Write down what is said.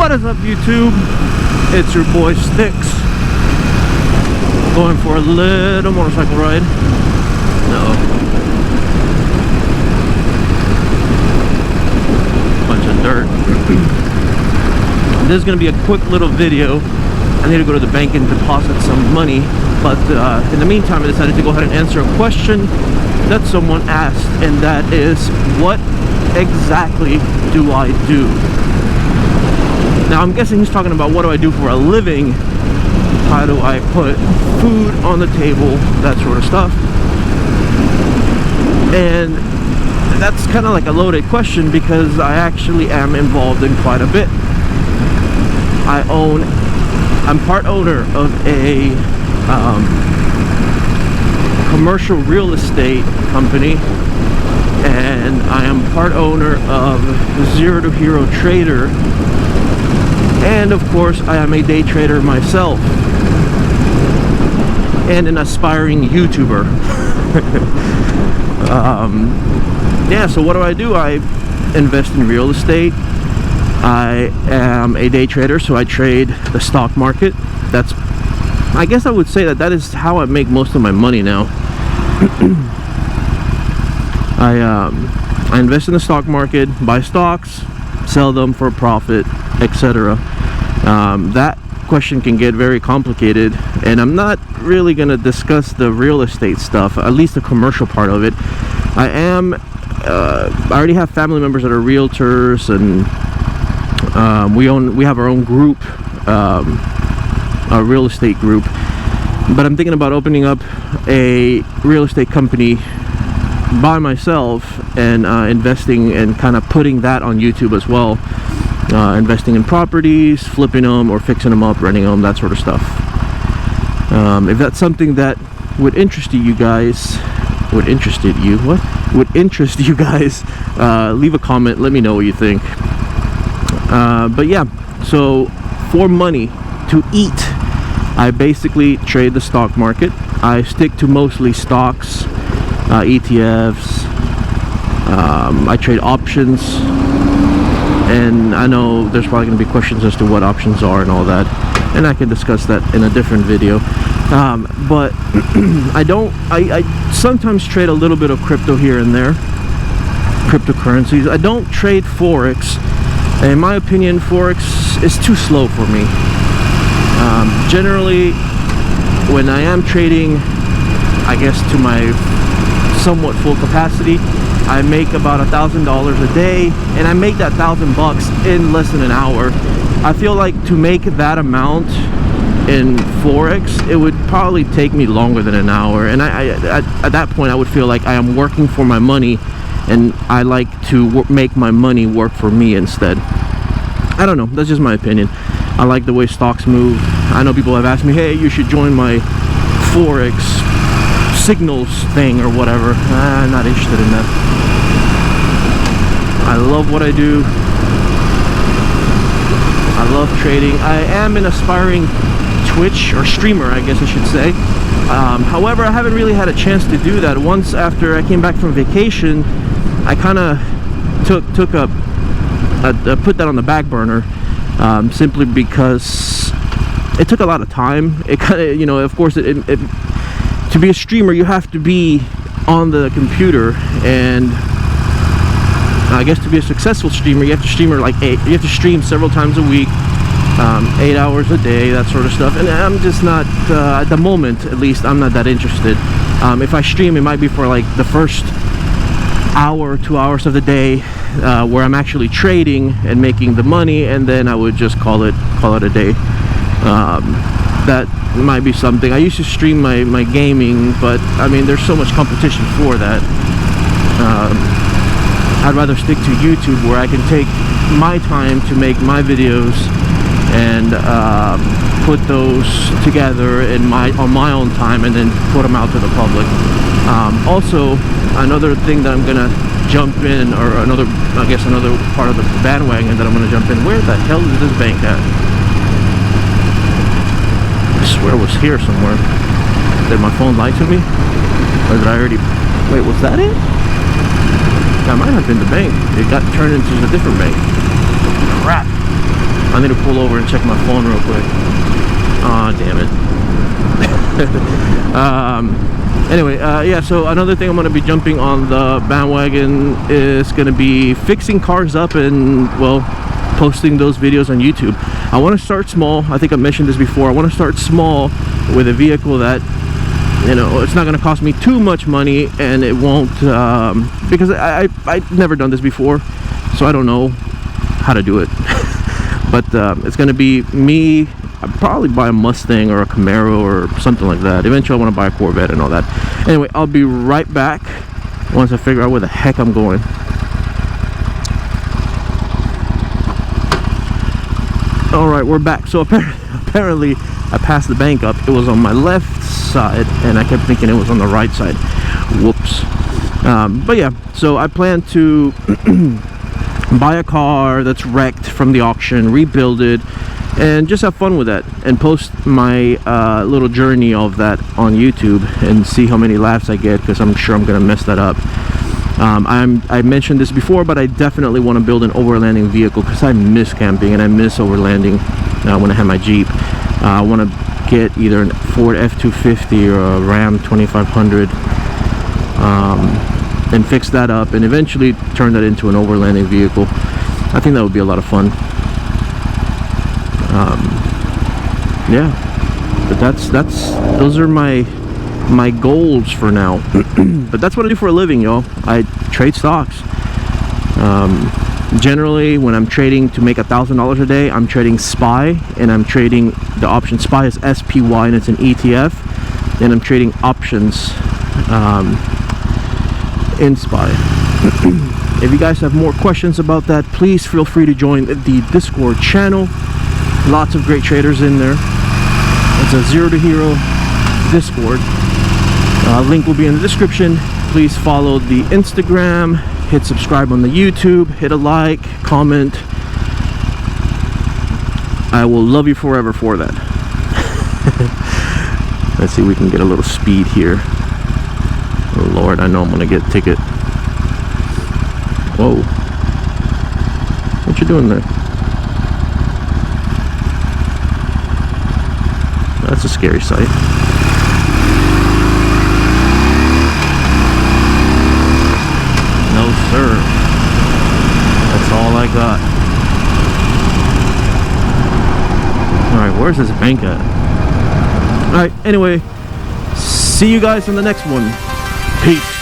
What is up, YouTube? It's your boy Sticks, going for a little motorcycle ride. Bunch of dirt. This is gonna be a quick little video. I need to go to the bank and deposit some money, but in the meantime I decided to go ahead and answer a question that someone asked, and that is, what exactly do I do? Now I'm guessing he's talking about what do I do for a living, how do I put food on the table, that sort of stuff. And that's kind of like a loaded question, because I actually am involved in quite a bit. I'm part owner of a commercial real estate company, and I am part owner of Zero to Hero Trader, and of course I am a day trader myself, and an aspiring YouTuber. Yeah, so what do? I invest in real estate. I am a day trader, so I trade the stock market. I guess I would say that is how I make most of my money now. I invest in the stock market, buy stocks, sell them for a profit, etc. That question can get very complicated, and I'm not really going to discuss the real estate stuff, at least the commercial part of it. I already have family members that are realtors, and we have our own group, a real estate group. But I'm thinking about opening up a real estate company by myself, and investing and kind of putting that on YouTube as well. Investing in properties, flipping them or fixing them up, renting them, that sort of stuff. If that's something that would interest you guys, leave a comment, let me know what you think. But yeah, so for money to eat, I basically trade the stock market. I stick to mostly stocks, ETFs. I trade options, and I know there's probably going to be questions as to what options are and all that, and I can discuss that in a different video. But I sometimes trade a little bit of crypto here and there, cryptocurrencies. I don't trade Forex. In my opinion, Forex is too slow for me. Generally, when I am trading, I guess to my somewhat full capacity, I make about $1,000 a day, and I make that $1,000 in less than an hour. I feel like to make that amount in Forex, it would probably take me longer than an hour, and at that point I would feel like I am working for my money, and I like to make my money work for me instead. I don't know, that's just my opinion. I like the way stocks move. I know people have asked me, hey, you should join my Forex signals thing or whatever. I'm not interested in that. I love what I do. I love trading. I am an aspiring Twitch or streamer, I guess I should say. However, I haven't really had a chance to do that. Once after I came back from vacation, I kind of put that on the back burner, simply because it took a lot of time. It kind of, you know, of course, to be a streamer, you have to be on the computer, and I guess to be a successful streamer, you have to stream several times a week, 8 hours a day, that sort of stuff. And I'm just not, at the moment at least, I'm not that interested. If I stream, it might be for like the first hour, 2 hours of the day, where I'm actually trading and making the money, and then I would just call it a day. That might be something. I used to stream my gaming, but I mean, there's so much competition for that. I'd rather stick to YouTube, where I can take my time to make my videos and put those together on my own time, and then put them out to the public. Also, another thing that I'm gonna jump in, or another part of the bandwagon that I'm gonna jump in. Where the hell is this bank at? I swear it was here somewhere. Did my phone lie to me? Or did I already... Wait, was that it? That might have been the bank. It got turned into a different bank. Crap. I need to pull over and check my phone real quick. Aw, damn it. Anyway, yeah, so another thing I'm going to be jumping on the bandwagon is going to be fixing cars up and, well, posting those videos on YouTube. I want to start small. I think I mentioned this before. I want to start small with a vehicle that, you know, it's not going to cost me too much money, and it won't, because I've never done this before, so I don't know how to do it. But it's going to be me. I'd probably buy a Mustang or a Camaro or something like that. Eventually I want to buy a Corvette and all that. Anyway, I'll be right back once I figure out where the heck I'm going. Alright, we're back. So apparently I passed the bank up. It was on my left side and I kept thinking it was on the right side. Whoops. But yeah, so I plan to buy a car that's wrecked from the auction, rebuild it, and just have fun with that, and post my little journey of that on YouTube and see how many laughs I get, because I'm sure I'm gonna mess that up. I mentioned this before, but I definitely want to build an overlanding vehicle because I miss camping and I miss overlanding when I have my Jeep. I want to get either a Ford F-250 or a Ram 2500 and fix that up and eventually turn that into an overlanding vehicle. I think that would be a lot of fun. Yeah, but those are my goals for now. But that's what I do for a living, y'all. I trade stocks. Generally when I'm trading to make $1,000 a day, I'm trading SPY, and I'm trading the option. SPY is SPY and it's an ETF, and I'm trading options in SPY. If you guys have more questions about that, please feel free to join the Discord channel. Lots of great traders in there. It's a Zero to Hero Discord. Link will be in the description. Please follow the Instagram, hit subscribe on the YouTube, hit a like, comment. I will love you forever for that. Let's see if we can get a little speed here. Oh Lord, I know I'm gonna get a ticket. Whoa. What you doing there? That's a scary sight. No sir. That's all I got. Alright, where's this bank at? Alright, anyway, see you guys in the next one. Peace.